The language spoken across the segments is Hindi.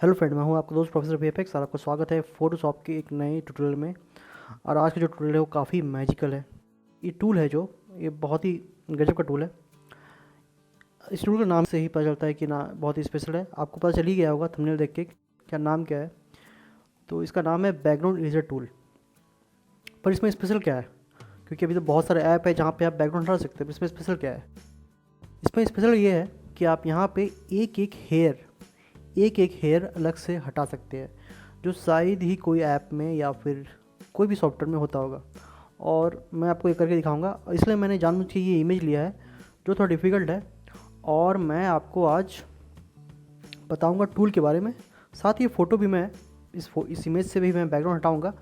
हेलो फ्रेंड, मैं हूं आपका दोस्त प्रोफेसर वीएफएक्स और आपका स्वागत है फोटोशॉप के एक नए ट्यूटोरियल में। और आज का जो ट्यूटोरियल है वो काफ़ी मैजिकल है। ये टूल है जो ये बहुत ही गजब का टूल है। इस टूल का नाम से ही पता चलता है कि ना बहुत ही स्पेशल है। आपको पता चल ही गया होगा थंबनेल देख के क्या नाम क्या है। तो इसका नाम है बैकग्राउंड इरेजर टूल। पर इसमें स्पेशल क्या है? क्योंकि अभी तो बहुत सारे ऐप है जहाँ पर आप बैकग्राउंड हटा सकते हैं। इसमें स्पेशल क्या है? इसमें स्पेशल ये है कि आप यहाँ पर एक एक हेयर अलग से हटा सकते हैं, जो शायद ही कोई ऐप में या फिर कोई भी सॉफ्टवेयर में होता होगा। और मैं आपको ये करके दिखाऊंगा, इसलिए मैंने जानबूझ के ये इमेज लिया है जो थोड़ा डिफ़िकल्ट है। और मैं आपको आज बताऊंगा टूल के बारे में। साथ ही फ़ोटो भी मैं इस इमेज से भी मैं बैकग्राउंड हटाऊंगा।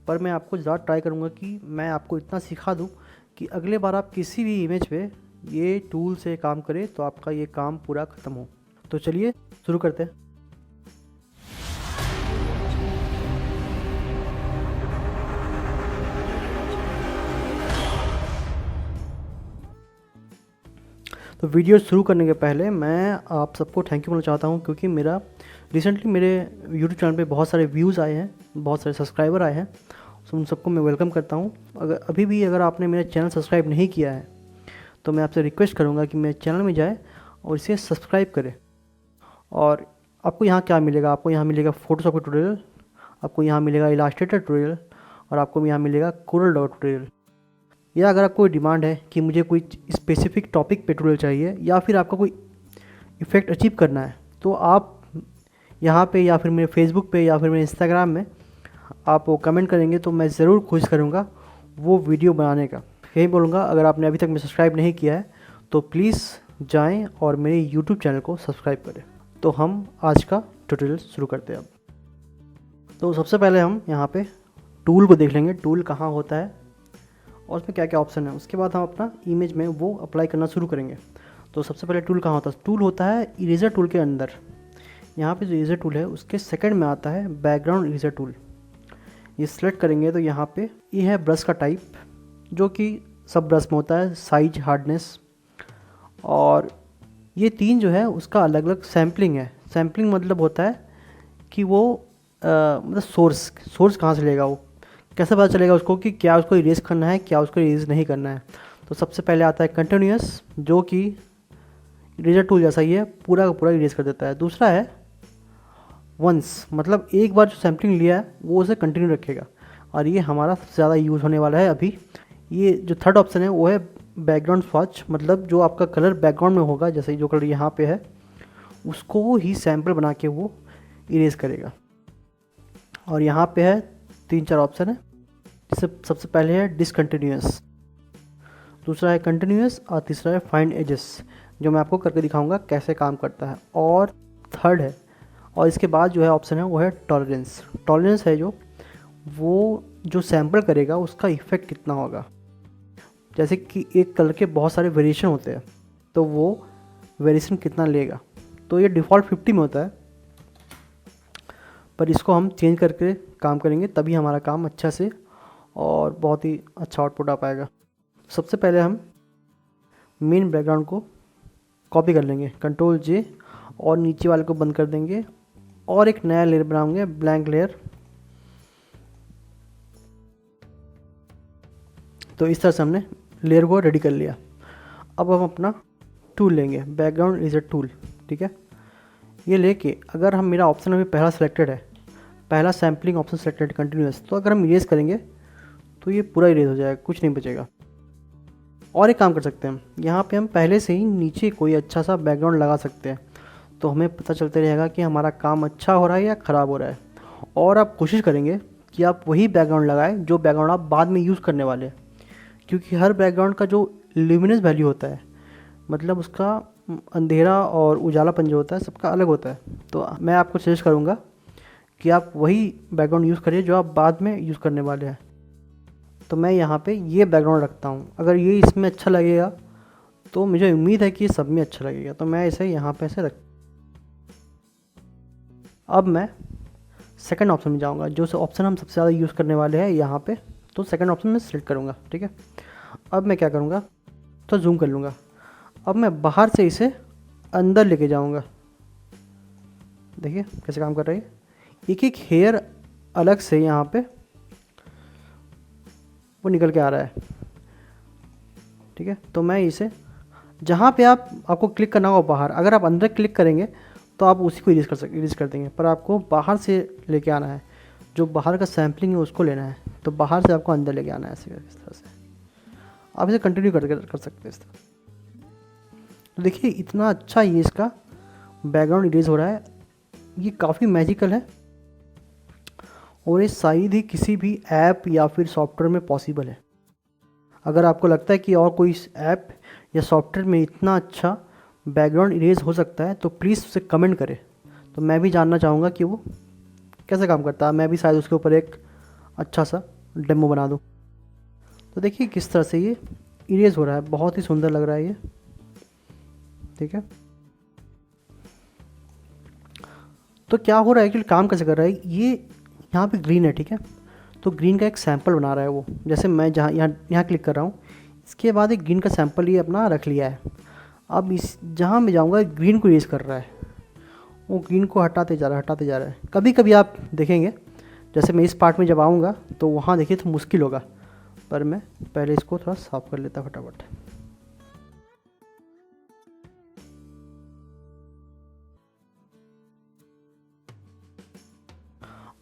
पर मैं आपको ज़्यादा ट्राई करूंगा कि मैं आपको इतना सिखा दूं कि अगले बार आप किसी भी इमेज पे ये टूल से काम करें तो आपका ये काम पूरा ख़त्म हो। तो चलिए शुरू करते हैं। तो वीडियो शुरू करने के पहले मैं आप सबको थैंक यू बोलना चाहता हूं, क्योंकि रिसेंटली मेरे यूट्यूब चैनल पे बहुत सारे व्यूज़ आए हैं, बहुत सारे सब्सक्राइबर आए हैं। तो उन सबको मैं वेलकम करता हूं। अगर आपने मेरा चैनल सब्सक्राइब नहीं किया है तो मैं आपसे रिक्वेस्ट करूंगा कि मेरे चैनल में जाए और इसे सब्सक्राइब करें। और आपको यहाँ क्या मिलेगा? आपको यहाँ मिलेगा फोटोशॉप का ट्यूटोरियल, आपको यहाँ मिलेगा इलास्ट्रेटर ट्यूटोरियल, और आपको यहाँ मिलेगा कोरल ड्रॉ ट्यूटोरियल। या अगर आपको डिमांड है कि मुझे कोई स्पेसिफिक टॉपिक पे ट्यूटोरियल चाहिए या फिर आपका कोई इफ़ेक्ट अचीव करना है, तो आप यहाँ पे या फिर मेरे फेसबुक पे या फिर मेरे इंस्टाग्राम में आप वो कमेंट करेंगे तो मैं ज़रूर कोशिश करूँगा वो वीडियो बनाने का। यही बोलूँगा, अगर आपने अभी तक मैं सब्सक्राइब नहीं किया है तो प्लीज़ जाएँ और मेरे यूट्यूब चैनल को सब्सक्राइब करें। तो हम आज का ट्यूटोरियल शुरू करते हैं अब। तो सबसे पहले हम यहाँ पे टूल को देख लेंगे, टूल कहाँ होता है और उसमें क्या क्या ऑप्शन है। उसके बाद हम अपना इमेज में वो अप्लाई करना शुरू करेंगे। तो सबसे पहले टूल कहाँ होता है? टूल होता है इरेजर टूल के अंदर। यहाँ पे जो इरेजर टूल है उसके सेकंड में आता है बैकग्राउंड इरेजर टूल। ये सिलेक्ट करेंगे तो यहाँ पे ये है ब्रश का टाइप, जो कि सब ब्रश में होता है, साइज, हार्डनेस। और ये तीन जो है उसका अलग अलग सैम्पलिंग है। सैम्पलिंग मतलब होता है कि वो मतलब सोर्स कहाँ से लेगा, वो कैसे पता चलेगा उसको कि क्या उसको इरेज करना है, क्या उसको इरेज नहीं करना है। तो सबसे पहले आता है कंटिन्यूस, जो कि इरेजर टूल जैसा ही है, पूरा का पूरा इरेज कर देता है। दूसरा है वंस, मतलब एक बार जो सैम्पलिंग लिया है वो उसे कंटिन्यू रखेगा, और ये हमारा सबसे ज़्यादा यूज़ होने वाला है अभी। ये जो थर्ड ऑप्शन है वो है बैकग्राउंड स्वॉच, मतलब जो आपका कलर बैकग्राउंड में होगा, जैसे जो कलर यहाँ पे है उसको ही सैम्पल बना के वो इरेज करेगा। और यहाँ पे है 3-4 ऑप्शन है, जिससे सबसे पहले है डिसकंटिन्यूअस, दूसरा है कंटिन्यूअस, और तीसरा है फाइंड एजेस, जो मैं आपको करके दिखाऊंगा कैसे काम करता है। और थर्ड है, और इसके बाद जो है ऑप्शन है वो है टॉलरेंस। टॉलरेंस है जो सैम्पल करेगा उसका इफेक्ट कितना होगा। जैसे कि एक कलर के बहुत सारे वेरिएशन होते हैं, तो वो वेरिएशन कितना लेगा। तो ये डिफ़ॉल्ट 50 में होता है, पर इसको हम चेंज करके काम करेंगे, तभी हमारा काम अच्छा से और बहुत ही अच्छा आउटपुट आ पाएगा। सबसे पहले हम मेन बैकग्राउंड को कॉपी कर लेंगे, Ctrl+J, और नीचे वाले को बंद कर देंगे और एक नया लेयर बनाएंगे, ब्लैंक लेयर। तो इस तरह से हमने लेयर को रेडी कर लिया। अब हम अपना टूल लेंगे, बैकग्राउंड इरेजर टूल, ठीक है। ये लेके अगर हम मेरा ऑप्शन अभी पहला सेलेक्टेड है, पहला सैम्पलिंग ऑप्शन सेलेक्टेड कंटिन्यूअस, तो अगर हम इरेज करेंगे तो ये पूरा इरेज हो जाएगा, कुछ नहीं बचेगा। और एक काम कर सकते हैं, यहाँ पे हम पहले से ही नीचे कोई अच्छा सा बैकग्राउंड लगा सकते हैं, तो हमें पता चलते रहेगा कि हमारा काम अच्छा हो रहा है या ख़राब हो रहा है। और आप कोशिश करेंगे कि आप वही बैकग्राउंड लगाएं जो बैकग्राउंड आप बाद में यूज़ करने वाले हैं, क्योंकि हर बैकग्राउंड का जो ल्यूमिनस वैल्यू होता है, मतलब उसका अंधेरा और उजालापन जो होता है सबका अलग होता है। तो मैं आपको सजेस्ट करूँगा कि आप वही बैकग्राउंड यूज़ करिए जो आप बाद में यूज़ करने वाले हैं। तो मैं यहाँ पे ये बैकग्राउंड रखता हूँ, अगर ये इसमें अच्छा लगेगा तो मुझे उम्मीद है कि सब में अच्छा लगेगा, तो मैं इसे यहाँ पे ऐसे रख। अब मैं सेकंड ऑप्शन में जाऊँगा, जो ऑप्शन हम सबसे ज़्यादा यूज़ करने वाले हैं यहाँ पे, तो सेकंड ऑप्शन में सिलेक्ट करूँगा, ठीक है। अब मैं क्या करूँगा, तो जूम कर लूँगा। अब मैं बाहर से इसे अंदर लेके जाऊँगा, देखिए कैसे काम कर रही है, एक एक हेयर अलग से यहाँ पे वो निकल के आ रहा है। ठीक है, तो मैं इसे जहाँ पे आपको क्लिक करना होगा बाहर, अगर आप अंदर क्लिक करेंगे तो आप उसी को इरेज कर देंगे, पर आपको बाहर से लेके आना है, जो बाहर का सैम्पलिंग है उसको लेना है, तो बाहर से आपको अंदर लेके आना है ऐसे इस तरह से। आप इसे कंटिन्यू कर सकते हैं इस तरह। तो देखिए इतना अच्छा ये इसका बैकग्राउंड इरेज हो रहा है, ये काफ़ी मैजिकल है और ये शायद ही किसी भी ऐप या फिर सॉफ्टवेयर में पॉसिबल है। अगर आपको लगता है कि और कोई ऐप या सॉफ्टवेयर में इतना अच्छा बैकग्राउंड इरेज हो सकता है तो प्लीज़ उसे कमेंट करें, तो मैं भी जानना चाहूँगा कि वो कैसे काम करता है, मैं भी शायद उसके ऊपर एक अच्छा सा डेमो बना दूँ। तो देखिए किस तरह से ये इरेज हो रहा है, बहुत ही सुंदर लग रहा है ये। ठीक है, तो क्या हो रहा है कि काम कैसे कर रहा है, ये यहाँ पे ग्रीन है। ठीक है, तो ग्रीन का एक सैंपल बना रहा है वो, जैसे मैं जहाँ यहाँ क्लिक कर रहा हूँ, इसके बाद एक ग्रीन का सैंपल ये अपना रख लिया है। अब इस जहाँ मैं जाऊँगा ग्रीन को इरेज कर रहा है, वो ग्रीन को हटाते जा रहा है। कभी कभी आप देखेंगे, जैसे मैं इस पार्ट में जब आऊँगा तो वहाँ देखिए तो मुश्किल होगा, पर मैं पहले इसको थोड़ा साफ कर लेता फटाफट।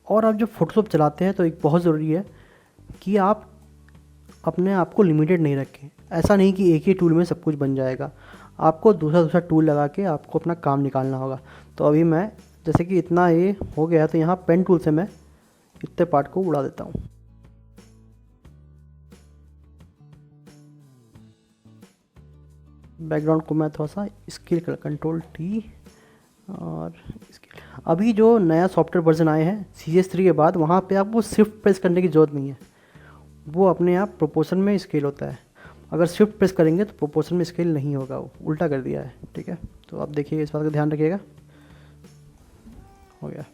और आप जब फोटोशॉप चलाते हैं तो एक बहुत ज़रूरी है कि आप अपने आप को लिमिटेड नहीं रखें। ऐसा नहीं कि एक ही टूल में सब कुछ बन जाएगा, आपको दूसरा टूल लगा के आपको अपना काम निकालना होगा। तो अभी मैं जैसे कि इतना ये हो गया तो यहाँ पेन टूल से मैं इतने पार्ट को उड़ा देता हूँ। बैकग्राउंड को मैं थोड़ा सा स्केल कर, कंट्रोल टी और स्केल। अभी जो नया सॉफ्टवेयर वर्जन आए हैं CS3 के बाद, वहाँ पे आपको शिफ्ट प्रेस करने की ज़रूरत नहीं है, वो अपने आप प्रोपोर्शन में स्केल होता है। अगर शिफ्ट प्रेस करेंगे तो प्रोपोर्शन में स्केल नहीं होगा, वो उल्टा कर दिया है। ठीक है, तो आप देखिए इस बात का ध्यान रखिएगा। हो गया,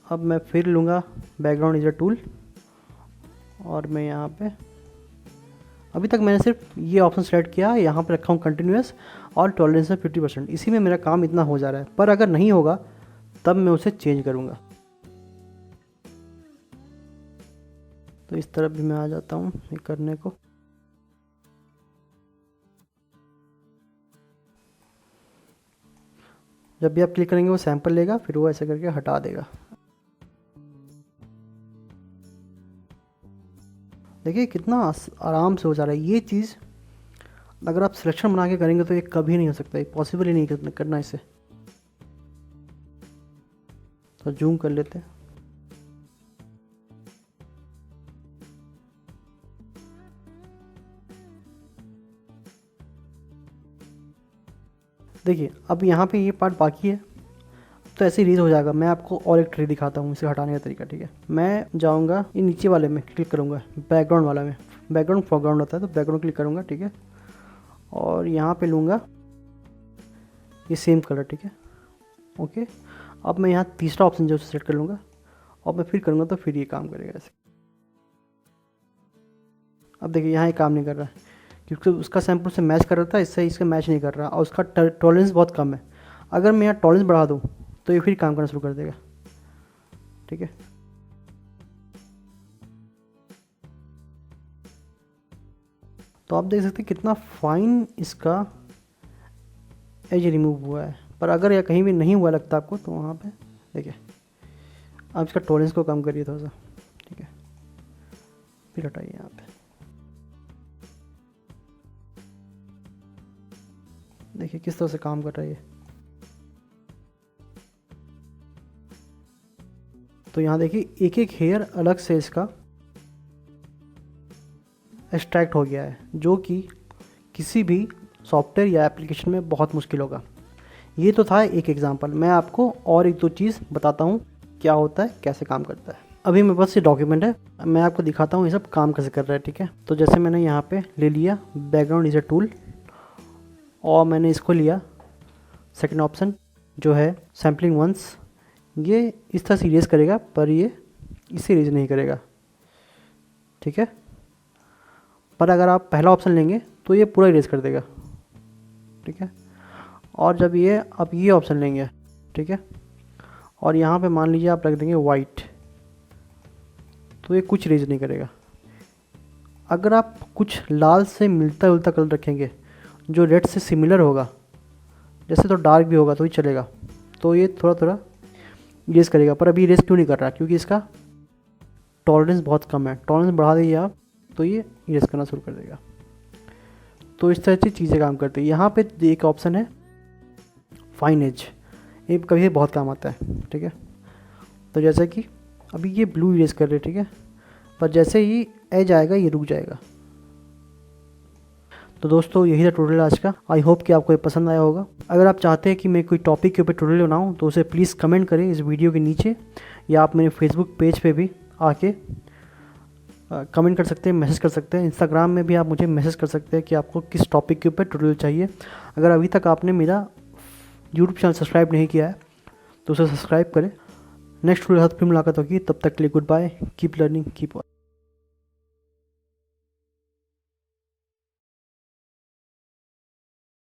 अब मैं फिर लूँगा बैकग्राउंड इरेजर टूल और मैं यहाँ पे अभी तक मैंने सिर्फ ये ऑप्शन सेलेक्ट किया, यहाँ पे रखा हूँ कंटिन्यूअस और टॉलरेंस है 50%। इसी में मेरा काम इतना हो जा रहा है, पर अगर नहीं होगा तब मैं उसे चेंज करूँगा। तो इस तरफ भी मैं आ जाता हूँ ये करने को। जब भी आप क्लिक करेंगे वो सैंपल लेगा, फिर वो ऐसे करके हटा देगा। देखिए कितना आराम से हो जा रहा है। ये चीज़ अगर आप सिलेक्शन बना के करेंगे तो ये कभी नहीं हो सकता, ये पॉसिबल ही नहीं करना इसे। तो जूम कर लेते हैं। देखिए अब यहाँ पे ये पार्ट बाकी है, तो ऐसे रीज हो जाएगा। मैं आपको और एक ट्री दिखाता हूँ इसे हटाने का तरीका। ठीक है, मैं जाऊँगा ये नीचे वाले में क्लिक करूँगा, बैकग्राउंड वाला में, बैकग्राउंड फोरग्राउंड होता है तो बैकग्राउंड क्लिक करूँगा। ठीक है, और यहाँ पे लूँगा ये सेम कलर। ठीक है, ओके। अब मैं यहाँ तीसरा ऑप्शन जो सेलेक्ट कर लूँगा और मैं फिर करूँगा तो फिर ये काम करेगा ऐसे। अब देखिए यहाँ ये काम नहीं कर रहा है क्योंकि उसका सैंपल से मैच कर रहा था, इससे इसका मैच नहीं कर रहा और उसका टॉलरेंस बहुत कम है। अगर मैं यहाँ टॉलरेंस बढ़ा दूँ तो ये फिर काम करना शुरू कर देगा। ठीक है, तो आप देख सकते हैं कितना फाइन इसका एज रिमूव हुआ है। पर अगर यह कहीं भी नहीं हुआ लगता आपको तो वहाँ पे देखिए, आप इसका टॉलरेंस को कम करिए थोड़ा सा। ठीक है, फिर हटाइए यहाँ पे। देखिए किस तरह से काम कर रहा है ये। तो यहाँ देखिए एक एक हेयर अलग से इसका एक्सट्रैक्ट हो गया है, जो कि किसी भी सॉफ्टवेयर या एप्लीकेशन में बहुत मुश्किल होगा। ये तो था एक एग्जांपल। मैं आपको और एक दो चीज़ बताता हूँ क्या होता है, कैसे काम करता है। अभी मेरे पास ये डॉक्यूमेंट है, मैं आपको दिखाता हूँ ये सब काम कैसे कर रहा है। ठीक है, तो जैसे मैंने यहाँ पे ले लिया बैकग्राउंड इरेजर टूल और मैंने इसको लिया सेकंड ऑप्शन जो है सैम्पलिंग वंस। ये इस तरह से इरेज करेगा पर ये इसे इरेज नहीं करेगा। ठीक है, पर अगर आप पहला ऑप्शन लेंगे तो ये पूरा इरेज कर देगा। ठीक है, और जब ये आप ये ऑप्शन लेंगे, ठीक है, और यहाँ पे मान लीजिए आप रख देंगे वाइट, तो ये कुछ इरेज नहीं करेगा। अगर आप कुछ लाल से मिलता जुलता कलर रखेंगे जो रेड से सिमिलर होगा, जैसे तो डार्क भी होगा तो ही चलेगा, तो ये थोड़ा थोड़ा इरेज करेगा। पर अभी इरेज क्यों नहीं कर रहा, क्योंकि इसका टॉलरेंस बहुत कम है। टॉलरेंस बढ़ा दीजिए आप तो ये इरेज करना शुरू कर देगा। तो इस तरह की चीज़ें काम करती है। यहाँ पे एक ऑप्शन है फाइन एज, ये कभी बहुत काम आता है, ठीक है। तो जैसे कि अभी ये ब्लू इरेज कर रहे हैं, ठीक है, पर जैसे ही एज आएगा ये रुक जाएगा। तो दोस्तों यही था ट्यूटोरियल आज का। आई होप कि आपको ये पसंद आया होगा। अगर आप चाहते हैं कि मैं कोई टॉपिक के ऊपर ट्यूटोरियल बनाऊँ तो उसे प्लीज़ कमेंट करें इस वीडियो के नीचे, या आप मेरे फेसबुक पेज पे भी आके कमेंट कर सकते हैं, मैसेज कर सकते हैं। इंस्टाग्राम में भी आप मुझे मैसेज कर सकते हैं कि आपको किस टॉपिक के ऊपर ट्यूटोरियल चाहिए। अगर अभी तक आपने मेरा यूट्यूब चैनल सब्सक्राइब नहीं किया है तो उसे सब्सक्राइब करें। नेक्स्ट वीडियो के साथ फिर मुलाकात होगी, तब तक के लिए goodbye, keep learning, keep